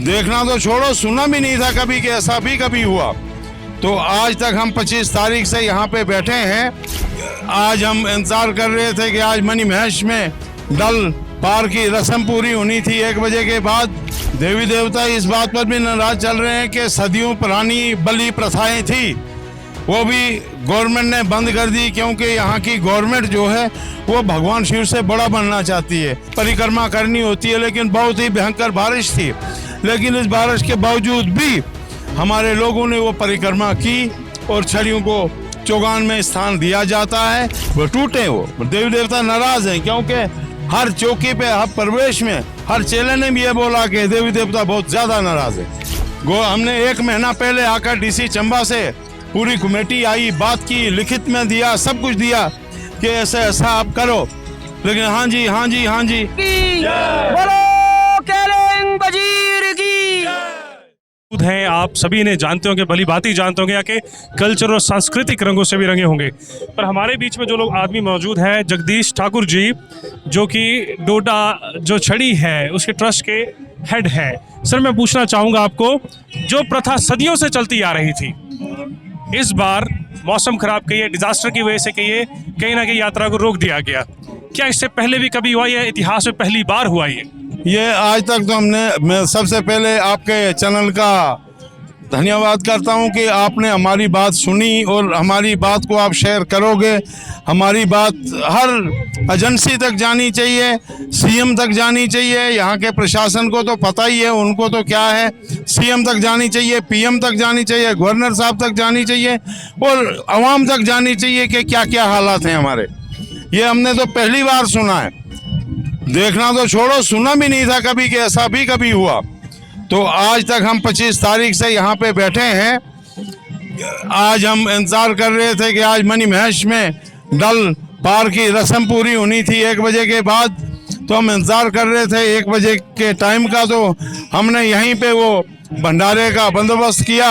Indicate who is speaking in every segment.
Speaker 1: देखना तो छोड़ो, सुना भी नहीं था कभी कि ऐसा भी कभी हुआ। तो आज तक हम 25 तारीख से यहाँ पे बैठे हैं। आज हम इंतजार कर रहे थे कि आज मनी महेश में डल पार की रस्म पूरी होनी थी 1 बजे के बाद। देवी देवता इस बात पर भी नाराज चल रहे हैं कि सदियों पुरानी बलि प्रथाएं थी, वो भी गवर्नमेंट ने बंद कर दी, क्योंकि यहाँ की गवर्नमेंट जो है वो भगवान शिव से बड़ा बनना चाहती है। परिक्रमा करनी होती है, लेकिन बहुत ही भयंकर बारिश थी, लेकिन इस बारिश के बावजूद भी हमारे लोगों ने वो परिक्रमा की और छड़ियों को चौगान में स्थान दिया जाता है। वो टूटे, वो देवी देवता नाराज हैं, क्योंकि हर चौकी पे, हर प्रवेश में हर चेले ने भी ये बोला कि देवी देवता बहुत ज्यादा नाराज है। हमने 1 महीना पहले आकर डीसी चंबा से पूरी कमेटी आई, बात की, लिखित में दिया, सब कुछ दिया कि ऐसा ऐसा आप करो, लेकिन हाँ जी हाँ जी हाँ जी
Speaker 2: बोलो केरंग वजीर की
Speaker 3: हैं। आप सभी ने जानते होंगे, भली भांति जानते होंगे, यहाँ के कल्चर और सांस्कृतिक रंगों से भी रंगे होंगे। पर हमारे बीच में जो लोग आदमी मौजूद है, जगदीश ठाकुर जी, जो कि डोडा जो छड़ी है उसके ट्रस्ट के हेड है। सर, मैं पूछना चाहूँगा आपको, जो प्रथा सदियों से चलती आ रही थी, इस बार मौसम खराब कहिए, डिजास्टर की वजह से कहिए, कहीं ना कहीं यात्रा को रोक दिया गया। क्या इससे पहले भी कभी हुआ, या इतिहास में पहली बार हुआ ये
Speaker 1: आज तक तो मैं सबसे पहले आपके चैनल का धन्यवाद करता हूं कि आपने हमारी बात सुनी और हमारी बात को आप शेयर करोगे। हमारी बात हर एजेंसी तक जानी चाहिए, सीएम तक जानी चाहिए। यहाँ के प्रशासन को तो पता ही है, उनको तो क्या है, सीएम तक जानी चाहिए, पीएम तक जानी चाहिए, गवर्नर साहब तक जानी चाहिए और आवाम तक जानी चाहिए कि क्या क्या हालात हैं हमारे। ये हमने तो पहली बार सुना है, देखना तो छोड़ो, सुना भी नहीं था कभी कि ऐसा भी कभी हुआ। तो आज तक हम 25 तारीख से यहाँ पे बैठे हैं। आज हम इंतजार कर रहे थे कि आज मनी महेश में डल पार की रस्म पूरी होनी थी 1 बजे के बाद। तो हम इंतजार कर रहे थे 1 बजे के टाइम का, तो हमने यहीं पे वो भंडारे का बंदोबस्त किया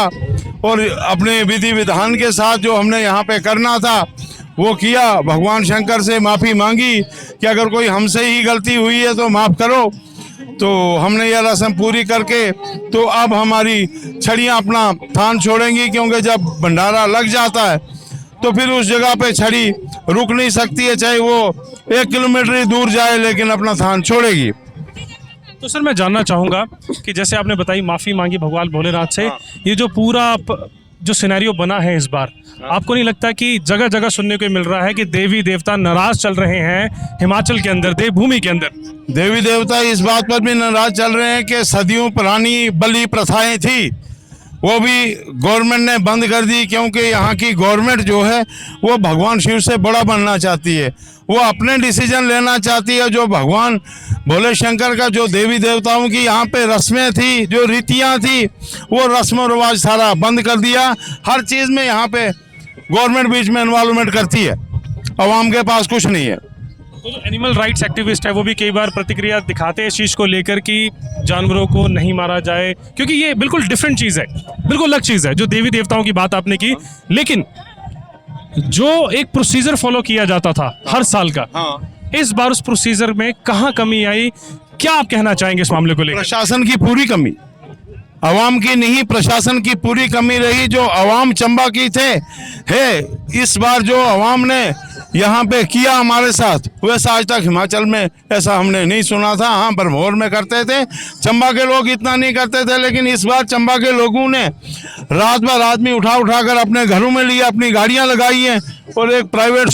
Speaker 1: और अपने विधि विधान के साथ जो हमने यहाँ पे करना था वो किया। भगवान शंकर से माफ़ी मांगी कि अगर कोई हमसे ही गलती हुई है तो माफ़ करो। तो हमने यह रस्म पूरी करके तो अब हमारी छड़ियाँ अपना थान छोड़ेंगी, क्योंकि जब भंडारा लग जाता है तो फिर उस जगह पे छड़ी रुक नहीं सकती है, चाहे वो 1 किलोमीटर ही दूर जाए, लेकिन अपना थान छोड़ेगी।
Speaker 3: तो सर, मैं जानना चाहूँगा कि जैसे आपने बताई माफ़ी मांगी भगवान भोलेनाथ से, ये जो पूरा जो सिनेरियो बना है इस बार, आपको नहीं लगता कि जगह जगह सुनने को मिल रहा है कि देवी देवता नाराज चल रहे हैं हिमाचल के अंदर, देवभूमि के अंदर?
Speaker 1: देवी देवता इस बात पर भी नाराज चल रहे हैं कि सदियों पुरानी बलि प्रथाएं थी, वो भी गवर्नमेंट ने बंद कर दी, क्योंकि यहाँ की गवर्नमेंट जो है वो भगवान शिव से बड़ा बनना चाहती है। वो अपने डिसीजन लेना चाहती है। जो भगवान भोले शंकर का, जो देवी देवताओं की यहाँ पे रस्में थी, जो रीतियाँ थी, वो रस्म रिवाज सारा बंद कर दिया। हर चीज़ में यहाँ पे गवर्नमेंट बीच में इन्वॉल्वमेंट करती है, आवाम के पास कुछ नहीं है।
Speaker 3: तो जो एनिमल राइट्स एक्टिविस्ट है वो भी कई बार प्रतिक्रिया दिखाते हैं इस चीज़ को लेकर कि जानवरों को नहीं मारा जाए, क्योंकि ये बिल्कुल डिफरेंट चीज़ है, बिल्कुल अलग चीज़ है। जो देवी देवताओं की बात आपने की, लेकिन जो एक प्रोसीजर फॉलो किया जाता था हर साल का, इस बार उस प्रोसीजर में कहाँ कमी आई? क्या आप कहना चाहेंगे इस मामले को लेकर?
Speaker 1: प्रशासन की पूरी कमी, आवाम की नहीं, प्रशासन की पूरी कमी रही। जो आवाम चंबा की थे है, इस बार जो आवाम ने यहाँ पे किया हमारे साथ, वैसा आज तक हिमाचल में ऐसा हमने नहीं सुना था। हाँ, बरमौर में करते थे, चंबा के लोग इतना नहीं करते थे, लेकिन इस बार चंबा के लोगों ने रात भर आदमी उठा कर अपने घरों में लिए, अपनी गाड़ियाँ लगाई हैं और एक प्राइवेट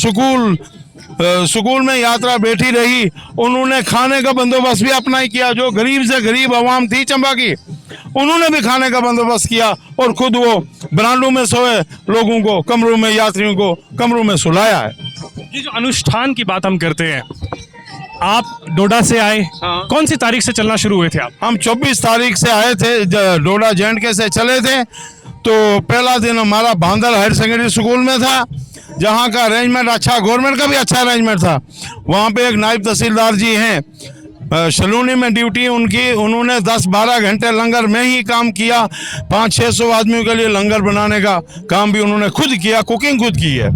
Speaker 1: स्कूल में यात्रा बैठी रही। उन्होंने खाने का बंदोबस्त भी अपना ही किया। जो गरीब से गरीब आवाम थी चंबा की, उन्होंने भी खाने का बंदोबस्त किया और खुद वो ब्रांडों में सोए लोगों को, कमरों में, यात्रियों को कमरों में सुलाया है।
Speaker 3: ये जो अनुष्ठान की बात हम करते हैं, आप डोडा से आए, कौन सी तारीख से चलना शुरू हुए थे आप?
Speaker 1: हम 24 तारीख से आए थे, डोडा J&K से चले थे। तो पहला दिन हमारा भांदल हायर सेकेंडरी स्कूल में था, जहाँ का अरेंजमेंट अच्छा, गवर्नमेंट का भी अच्छा अरेंजमेंट था। वहाँ पे एक नायब तहसीलदार जी हैं, सलूनी में ड्यूटी उनकी, उन्होंने 10-12 घंटे लंगर में ही काम किया। 500-600 आदमियों के लिए लंगर बनाने का काम भी उन्होंने खुद किया, कुकिंग खुद की है।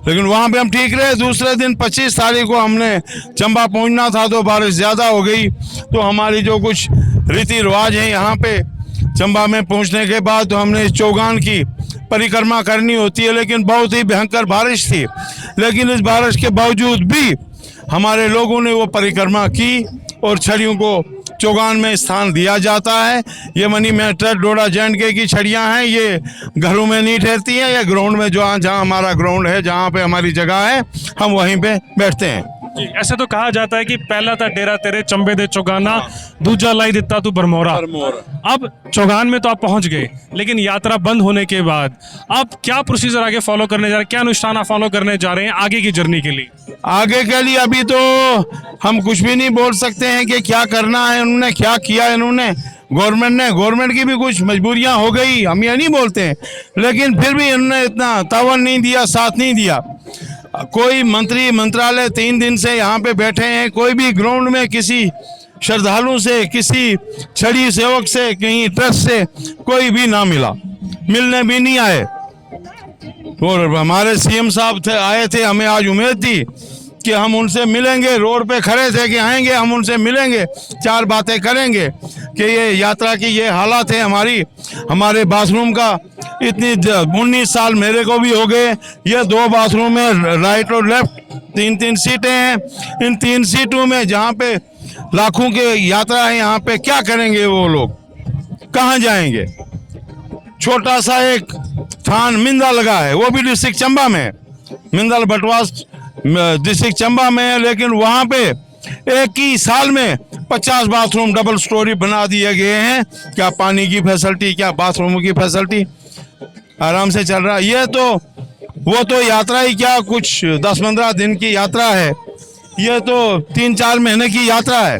Speaker 1: लेकिन वहाँ पे हम ठीक रहे। दूसरे दिन 25 तारीख को हमने चंबा पहुँचना था, तो बारिश ज़्यादा हो गई, तो हमारी जो कुछ रीति रिवाज है यहाँ पे। चंबा में पहुँचने के बाद तो हमने चौगान की परिक्रमा करनी होती है, लेकिन बहुत ही भयंकर बारिश थी। लेकिन इस बारिश के बावजूद भी हमारे लोगों ने वो परिक्रमा की और छड़ियों को चौगान में स्थान दिया जाता है। ये मनी मेटर डोडा जे&के की छड़ियाँ हैं, ये घरों में नहीं ठहरती हैं, ये ग्राउंड में जहाँ हमारा ग्राउंड है, जहाँ पे हमारी जगह है, हम वहीं पे बैठते हैं।
Speaker 3: ऐसे तो कहा जाता है कि पहला था डेरा तेरे चंबे दे चौगाना, दूजा लाई दिता तू बरमोरा। अब चौगान में तो आप पहुंच गए, लेकिन यात्रा बंद होने के बाद आप क्या प्रोसीजर आगे फॉलो करने जा रहे हैं, क्या अनुष्ठान फॉलो करने जा रहे हैं आगे की जर्नी के लिए?
Speaker 1: आगे के लिए अभी तो हम कुछ भी नहीं बोल सकते हैं कि क्या करना है, उन्होंने क्या किया, इन्होंने गवर्नमेंट की भी कुछ मजबूरियां हो गई, हम ये नहीं बोलते हैं, लेकिन फिर भी इन्होंने इतना तावन नहीं दिया, साथ नहीं दिया। कोई मंत्रालय 3 दिन से यहाँ पे बैठे हैं, कोई भी ग्राउंड में किसी श्रद्धालु से, किसी छड़ी सेवक से, कहीं ट्रस्ट से कोई भी ना मिला, मिलने भी नहीं आए। और हमारे सीएम साहब आए थे, हमें आज उम्मीद थी कि हम उनसे मिलेंगे, रोड पे खड़े थे कि आएंगे, हम उनसे मिलेंगे, 4 बातें करेंगे कि ये यात्रा की ये हालात है हमारे बाथरूम का। इतनी 19 साल मेरे को भी हो गए, ये 2 बाथरूम है, राइट और लेफ्ट, 3-3 सीटें हैं। इन 3 सीटों में जहाँ पे लाखों के यात्रा है, यहाँ पे क्या करेंगे वो लोग, कहाँ जाएंगे? छोटा सा एक थान मिंदा लगा है, वो भी डिस्ट्रिक्ट चंबा में, मिंदल बटवास डिस्ट्रिक्ट चंबा में है, लेकिन वहाँ पे एक ही साल में 50 बाथरूम डबल स्टोरी बना दिए गए हैं। क्या पानी की फैसिलिटी, क्या बाथरूम की फैसिलिटी, आराम से चल रहा है। ये तो वो तो यात्रा ही क्या, कुछ 10-15 दिन की यात्रा है, ये तो 3-4 महीने की यात्रा है।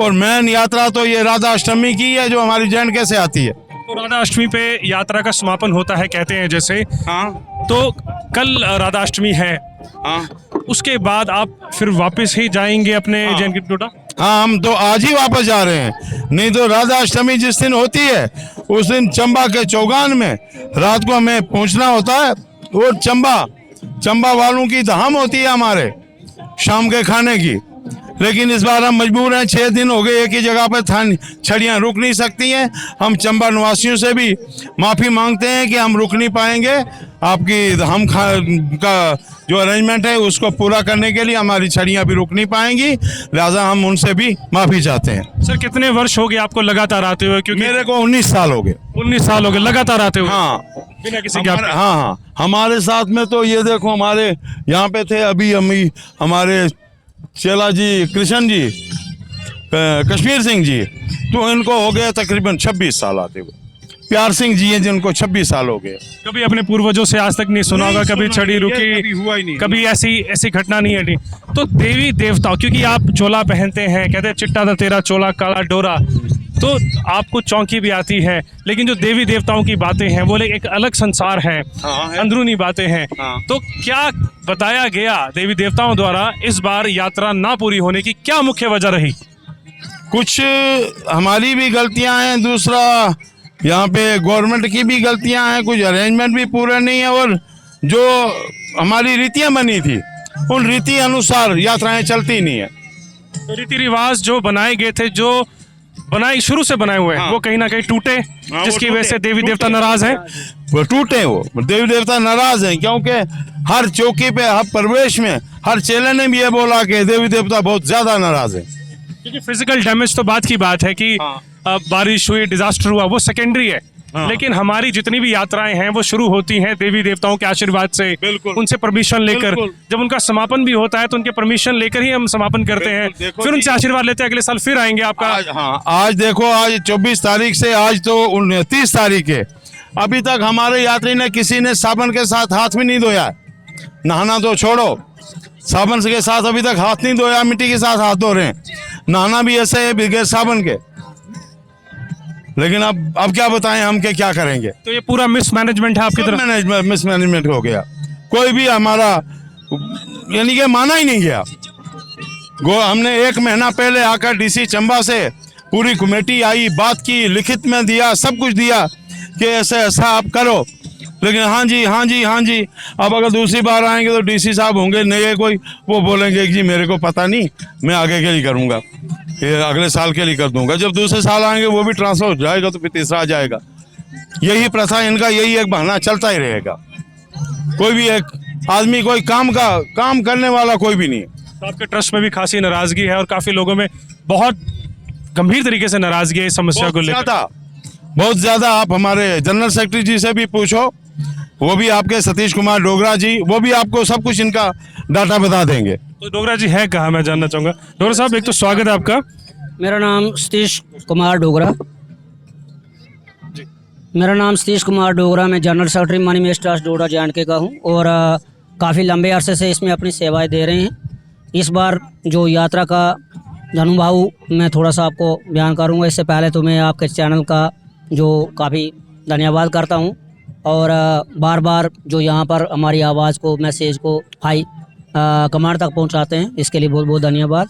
Speaker 1: और मेन यात्रा तो ये राधा अष्टमी की है, जो हमारी जे&के से आती है।
Speaker 3: तो राधा अष्टमी पे यात्रा का समापन होता है कहते हैं जैसे।
Speaker 1: हाँ,
Speaker 3: तो कल राधा अष्टमी है,
Speaker 1: हाँ,
Speaker 3: उसके बाद आप फिर वापस ही जाएंगे अपने जे&के डोडा?
Speaker 1: हाँ, हम तो आज ही वापस जा रहे हैं। नहीं तो राधा अष्टमी जिस दिन होती है, उस दिन चंबा के चौगान में रात को हमें पहुंचना होता है। और चंबा वालों की धाम होती है हमारे शाम के खाने की। लेकिन इस बार हम मजबूर हैं, 6 दिन हो गए एक ही जगह पर छड़ियाँ रुक नहीं सकती हैं। हम चंबा निवासियों से भी माफ़ी मांगते हैं कि हम रुक नहीं पाएंगे। आपकी हम का जो अरेंजमेंट है उसको पूरा करने के लिए हमारी छड़ियाँ भी रुक नहीं पाएंगी, लिहाजा हम उनसे भी माफ़ी चाहते हैं।
Speaker 3: सर कितने वर्ष हो गए आपको लगातार आते हुए? क्योंकि
Speaker 1: मेरे को 19 साल हो गए।
Speaker 3: 19 साल हो गए लगातार आते हुए?
Speaker 1: हाँ,
Speaker 3: बिना किसी गैप के?
Speaker 1: हाँ, हमारे साथ में तो ये देखो, हमारे यहाँ पे थे अभी हमारे चेला जी कृष्ण जी, कश्मीर सिंह जी, तो इनको हो गए तकरीबन 26 साल आते हुए। प्यार सिंह जी हैं जिनको 26 साल हो गए।
Speaker 3: कभी अपने पूर्वजों से आज तक नहीं सुना होगा, कभी छड़ी रुकी,
Speaker 1: कभी हुआ ही नहीं,
Speaker 3: कभी ऐसी घटना नहीं हटी। तो देवी देवताओं, क्योंकि आप चोला पहनते हैं, कहते हैं चिट्टा था तेरा चोला काला डोरा, तो आपको चौंकी भी आती है, लेकिन जो देवी देवताओं की बातें हैं वो एक अलग संसार है, अंदरूनी बातें हैं। तो क्या बताया गया देवी देवताओं द्वारा इस बार यात्रा ना पूरी होने की क्या मुख्य वजह रही?
Speaker 1: कुछ हमारी भी गलतियां हैं, दूसरा यहाँ पे गवर्नमेंट की भी गलतियां हैं, कुछ अरेंजमेंट भी पूरे नहीं है, और जो हमारी रीतियां बनी थी उन रीति अनुसार यात्राएं चलती नहीं है।
Speaker 3: तो रीति रिवाज जो बनाए गए थे, जो शुरू से बनाए हुए हैं, वो कहीं ना कहीं टूटे, जिसकी वजह से देवी देवता नाराज हैं।
Speaker 1: वो टूटे, वो देवी देवता नाराज हैं, क्योंकि हर चौकी पे, हर प्रवेश में हर चेले ने भी ये बोला कि देवी देवता बहुत ज्यादा नाराज है।
Speaker 3: क्योंकि फिजिकल डैमेज तो बात की बात है कि बारिश हुई, डिजास्टर हुआ, वो सेकेंडरी है। लेकिन हमारी जितनी भी यात्राएं हैं वो शुरू होती हैं देवी देवताओं के आशीर्वाद से, उनसे परमिशन लेकर। जब उनका समापन भी होता है तो उनके परमिशन लेकर ही हम समापन करते हैं, फिर उनसे आशीर्वाद लेते हैं, अगले साल फिर आएंगे आपका।
Speaker 1: आज देखो, आज 24 तारीख से आज तो 29 तारीख है, अभी तक हमारे यात्री ने किसी ने साबुन के साथ हाथ भी नहीं धोया। नहाना तो छोड़ो, साबुन के साथ अभी तक हाथ नहीं धोया, मिट्टी के साथ हाथ धो रहे हैं। नहाना भी ऐसे है बगैर साबुन के। लेकिन अब क्या बताएं हम के क्या करेंगे?
Speaker 3: तो ये पूरा मिसमैनेजमेंट है आपकी तरफ?
Speaker 1: मिसमैनेजमेंट हो गया, कोई भी हमारा यानी कि माना ही नहीं गया। हमने 1 महीना पहले आकर डीसी चंबा से पूरी कमेटी आई, बात की, लिखित में दिया, सब कुछ दिया कि ऐसा आप करो, लेकिन हाँ जी हाँ जी हाँ जी। अब अगर दूसरी बार आएंगे तो डीसी साहब होंगे नए कोई, वो बोलेंगे कि जी मेरे को पता नहीं, मैं आगे के लिए करूँगा। ये अगले साल के लिए कर दूंगा। जब दूसरे साल आएंगे वो भी ट्रांसफर हो जाएगा तो फिर तीसरा आ जाएगा। यही प्रथा इनका, यही एक बहाना चलता ही रहेगा। कोई भी एक आदमी कोई काम करने वाला कोई भी नहीं है।
Speaker 3: तो आपके ट्रस्ट में भी खासी नाराजगी है और काफी लोगों में बहुत गंभीर तरीके से नाराजगी है इस समस्या को लेकर।
Speaker 1: बहुत ज्यादा। आप हमारे जनरल सेक्रेटरी जी से भी पूछो, वो भी आपके सतीश कुमार डोगरा जी, वो भी आपको सब कुछ इनका डाटा बता देंगे।
Speaker 3: तो डोगरा जी है कहाँ, मैं जानना चाहूंगा। डोगरा साहब, एक तो स्वागत है आपका।
Speaker 2: मेरा नाम सतीश कुमार डोगरा। मैं जनरल सेक्रेटरी मनी मेस्ट ट्रस्ट डोडा जे का हूँ और काफ़ी लंबे अरसे से इसमें अपनी सेवाएं दे रहे हैं। इस बार जो यात्रा का अनुभव मैं थोड़ा सा आपको बयान करूँगा। इससे पहले तो मैं आपके चैनल का जो काफ़ी धन्यवाद करता हूँ और बार बार जो यहाँ पर हमारी आवाज़ को, मैसेज को हाई कमांड तक पहुँचाते हैं, इसके लिए बहुत बहुत धन्यवाद।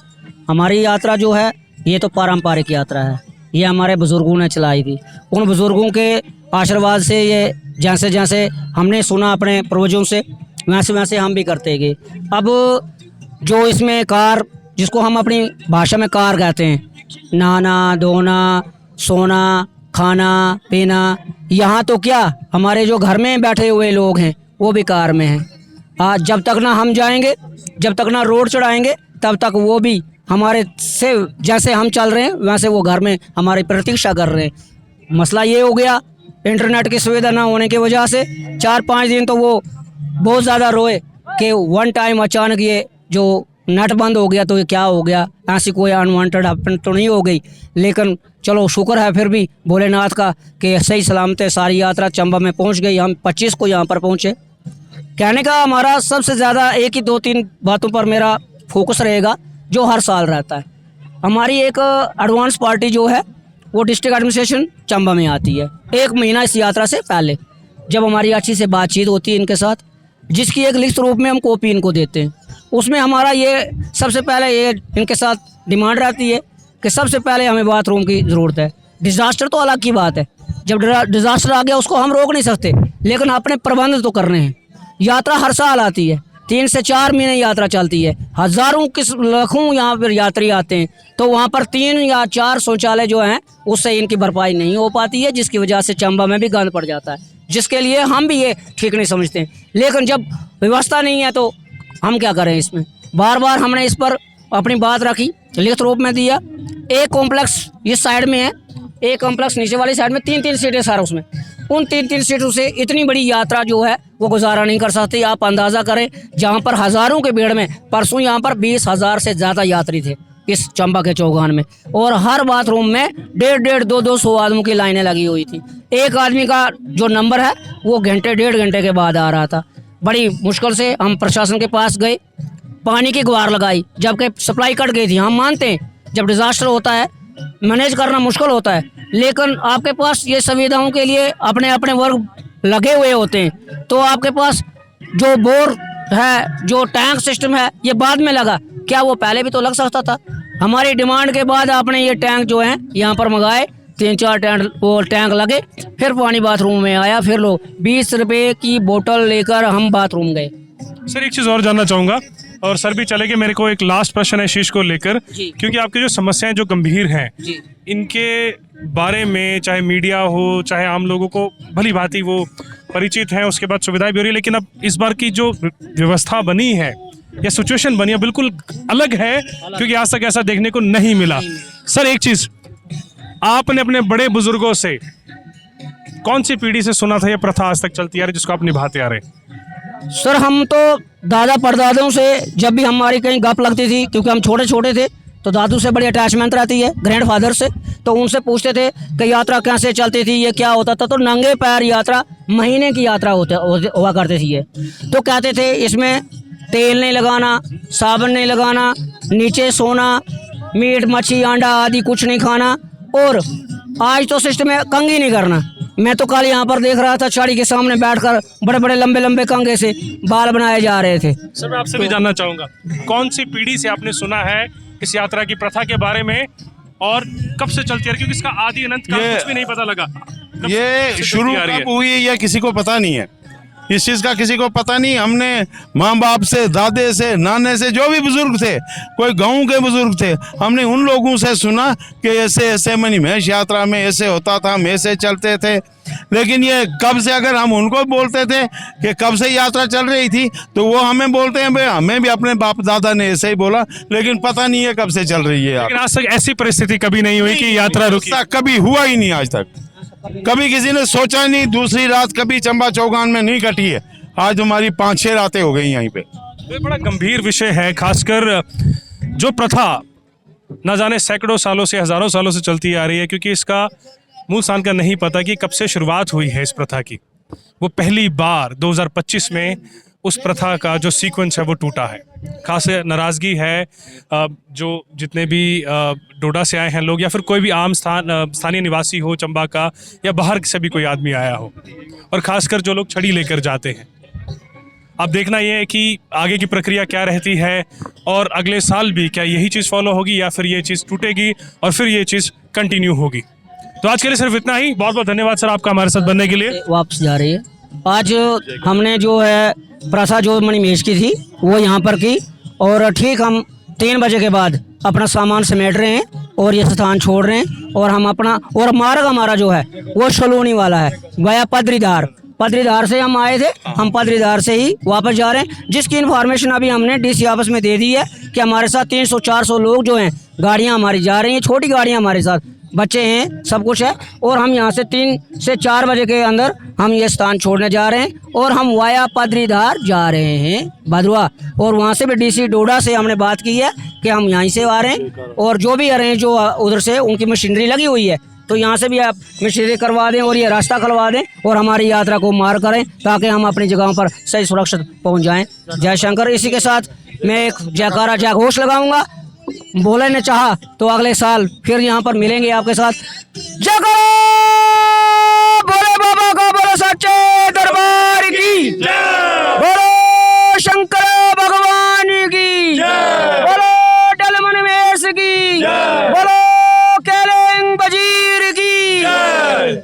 Speaker 2: हमारी यात्रा जो है ये तो पारंपरिक यात्रा है, ये हमारे बुज़ुर्गों ने चलाई थी। उन बुज़ुर्गों के आशीर्वाद से ये जैसे जैसे हमने सुना अपने पूर्वजों से, वैसे वैसे हम भी करते गए। अब जो इसमें कार, जिसको हम अपनी भाषा में कार कहते हैं, नहाना धोना सोना खाना पीना, यहाँ तो क्या हमारे जो घर में बैठे हुए लोग हैं वो भी कार में हैं। आज जब तक ना हम जाएंगे, जब तक ना रोड चढ़ाएंगे, तब तक वो भी हमारे से जैसे हम चल रहे हैं वैसे वो घर में हमारी प्रतीक्षा कर रहे हैं। मसला ये हो गया, इंटरनेट की सुविधा ना होने की वजह से 4-5 दिन तो वो बहुत ज़्यादा रोए कि वन टाइम अचानक ये जो नेट बंद हो गया तो ये क्या हो गया। ऐसी कोई अनवांटेड हैपन तो नहीं हो गई, लेकिन चलो शुक्र है फिर भी भोलेनाथ का कि सही सलामत सारी यात्रा चंबा में पहुंच गई। हम 25 को यहाँ पर पहुँचे। कहने का हमारा सबसे ज़्यादा एक ही 2-3 बातों पर मेरा फोकस रहेगा जो हर साल रहता है। हमारी एक एडवांस पार्टी जो है वो डिस्ट्रिक्ट एडमिनिस्ट्रेशन चंबा में आती है 1 महीना इस यात्रा से पहले, जब हमारी अच्छी से बातचीत होती है इनके साथ, जिसकी एक लिखित रूप में हम कॉपी इनको देते हैं। उसमें हमारा ये सबसे पहले ये इनके साथ डिमांड रहती है कि सबसे पहले हमें बाथरूम की ज़रूरत है। डिज़ास्टर तो अलग की बात है, जब डिज़ास्टर आ गया उसको हम रोक नहीं सकते, लेकिन अपने प्रबंध तो करने हैं। यात्रा हर साल आती है, 3 से 4 महीने यात्रा चलती है, हज़ारों लाखों यहाँ पर यात्री आते हैं, तो वहाँ पर 3 या 4 शौचालय जो हैं उससे इनकी भरपाई नहीं हो पाती है, जिसकी वजह से चंबा में भी गंद पड़ जाता है, जिसके लिए हम भी ये ठीक नहीं समझते हैं। लेकिन जब व्यवस्था नहीं है तो हम क्या करें। इसमें बार बार हमने इस पर अपनी बात रखी, लिखित रूप में दिया। एक कॉम्प्लेक्स इस साइड में है, एक कॉम्प्लेक्स नीचे वाली साइड में, 3-3 सीटें सर उसमें। उन 3-3 सीटों से इतनी बड़ी यात्रा जो है वो गुजारा नहीं कर सकती। आप अंदाज़ा करें, जहाँ पर हज़ारों के भीड़ में, परसों यहाँ पर 20,000 से ज़्यादा यात्री थे इस चंबा के चौगान में, और हर बाथरूम में 150, 200 आदमियों की लाइनें लगी हुई थी। एक आदमी का जो नंबर है वो घंटे 1.5 घंटे के बाद आ रहा था। बड़ी मुश्किल से हम प्रशासन के पास गए, पानी की गुहार लगाई, जबकि सप्लाई कट गई थी। हम मानते हैं जब डिज़ास्टर होता है मैनेज करना मुश्किल होता है, लेकिन आपके पास ये सुविधाओं के लिए अपने अपने वर्ग लगे हुए होते हैं, तो आपके पास जो बोर है, जो टैंक सिस्टम है, ये बाद में लगा, क्या वो पहले भी तो लग सकता था। हमारी डिमांड के बाद आपने ये टैंक जो है यहाँ पर मंगाए, 3-4 टैंक लगे, फिर पानी बाथरूम में आया, फिर लोग 20 रुपये की बोतल लेकर हम बाथरूम गए।
Speaker 3: सर एक चीज़ और जानना चाहूँगा, और सर भी चलेंगे, मेरे को एक लास्ट प्रश्न है शीश को लेकर, क्योंकि आपकी जो समस्याएं जो गंभीर हैं इनके बारे में चाहे मीडिया हो चाहे आम लोगों को भली भांति वो परिचित हैं, उसके बाद सुविधाएं भी हो रही है, लेकिन अब इस बार की जो व्यवस्था बनी है या सिचुएशन बनी है बिल्कुल अलग है, क्योंकि आज तक ऐसा देखने को नहीं मिला। सर एक चीज़, आपने अपने बड़े बुजुर्गों से कौन सी पीढ़ी से सुना था ये प्रथा आज तक चलती आ रही जिसको आप निभाते आ रहे हैं?
Speaker 2: सर हम तो दादा परदादों से, जब भी हमारी कहीं गप लगती थी, क्योंकि हम छोटे छोटे थे, तो दादू से बड़ी अटैचमेंट रहती है, ग्रैंडफादर से, तो उनसे पूछते थे कि यात्रा कैसे चलती थी, ये क्या होता था। तो नंगे पैर यात्रा, महीने की यात्रा हुआ करती थी ये। तो कहते थे इसमें तेल नहीं लगाना, साबुन नहीं लगाना, नीचे सोना, मीट मच्छी अंडा आदि कुछ नहीं खाना, और आज तो सिस्टम है कंघी नहीं करना। मैं तो कल यहाँ पर देख रहा था, छड़ी के सामने बैठकर बड़े बड़े लंबे लंबे कंघे से बाल बनाए जा रहे थे।
Speaker 3: सर मैं आपसे भी जानना चाहूँगा, कौन सी पीढ़ी से आपने सुना है इस यात्रा की प्रथा के बारे में, और कब से चलती है, क्योंकि इसका आदि अनंत का कुछ भी नहीं पता लगा।
Speaker 1: ये शुरू कब हुई है यह किसी को पता नहीं है। इस चीज़ का किसी को पता नहीं। हमने माँ बाप से, दादे से, नाने से, जो भी बुजुर्ग थे, कोई गाँव के बुजुर्ग थे, हमने उन लोगों से सुना कि ऐसे ऐसे मणिमहेश यात्रा में ऐसे होता था, हम ऐसे चलते थे। लेकिन ये कब से, अगर हम उनको बोलते थे कि कब से यात्रा चल रही थी, तो वो हमें बोलते हैं भाई हमें भी अपने बाप दादा ने ऐसे ही बोला, लेकिन पता नहीं है कब से चल रही है
Speaker 3: लेकिन आज तक ऐसी परिस्थिति कभी नहीं हुई कि यात्रा रुकी।
Speaker 1: ऐसा कभी हुआ ही नहीं आज तक, कभी किसी ने सोचा नहीं। दूसरी रात कभी चंबा चौगान में नहीं कटी है, आज हमारी 5-6 रातें हो गई यहीं पे।
Speaker 3: तो ये बड़ा गंभीर विषय है, खासकर जो प्रथा न जाने सैकड़ों सालों से, हजारों सालों से चलती आ रही है, क्योंकि इसका मूल स्थान का नहीं पता कि कब से शुरुआत हुई है इस प्रथा की। वो पहली बार 2025 में उस प्रथा का जो सीक्वेंस है वो टूटा है। खास नाराज़गी है जो जितने भी डोडा से आए हैं लोग, या फिर कोई भी आम स्थानीय निवासी हो चंबा का, या बाहर से भी कोई आदमी आया हो, और ख़ासकर जो लोग छड़ी लेकर जाते हैं। अब देखना ये है कि आगे की प्रक्रिया क्या रहती है, और अगले साल भी क्या यही चीज़ फॉलो होगी, या फिर ये चीज़ टूटेगी और फिर ये चीज़ कंटिन्यू होगी। तो आज के लिए सिर्फ इतना ही। बहुत बहुत धन्यवाद सर आपका हमारे साथ बनने के लिए।
Speaker 2: वापस जा रही है। आज हमने जो है प्रथा जो मणिमहेश की थी वो यहाँ पर की, और ठीक हम 3 बजे के बाद अपना सामान समेट रहे हैं और ये स्थान छोड़ रहे हैं, और हम अपना, और मार्ग हमारा जो है वो सलोनी वाला है, गया पदरीधार से हम आए थे, हम पदरीधार से ही वापस जा रहे हैं, जिसकी इन्फॉर्मेशन अभी हमने डीसी ऑफिस में दे दी है कि हमारे साथ 300-400 लोग जो हैं, गाड़ियाँ हमारी जा रही हैं, छोटी गाड़ियाँ हमारे साथ, बच्चे हैं, सब कुछ है, और हम यहाँ से 3 से 4 बजे के अंदर हम ये स्थान छोड़ने जा रहे हैं, और हम वाया पदरीधार जा रहे हैं भदवा। और वहाँ से भी डीसी डोडा से हमने बात की है कि हम यहीं से आ रहे हैं, और जो भी आ रहे हैं जो उधर से उनकी मशीनरी लगी हुई है, तो यहाँ से भी आप मशीनरी करवा दें और ये रास्ता खुलवा दें, और हमारी यात्रा को मार्ग करें, ताकि हम अपनी जगहों पर सही सुरक्षित पहुँच जाएँ। जय शंकर। इसी के साथ मैं एक जयकारा जय घोष लगाऊंगा, बोले ने चाहा तो अगले साल फिर यहाँ पर मिलेंगे आपके साथ। जय बोले बाबा का, बोलो सच्चे दरबार की, बोलो शंकर भगवान की, बोलो डलमन मेष की, बोलो केलेंग वजीर की।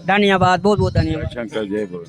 Speaker 2: धन्यवाद, बहुत बहुत धन्यवाद।
Speaker 1: शंकर जय बोलो।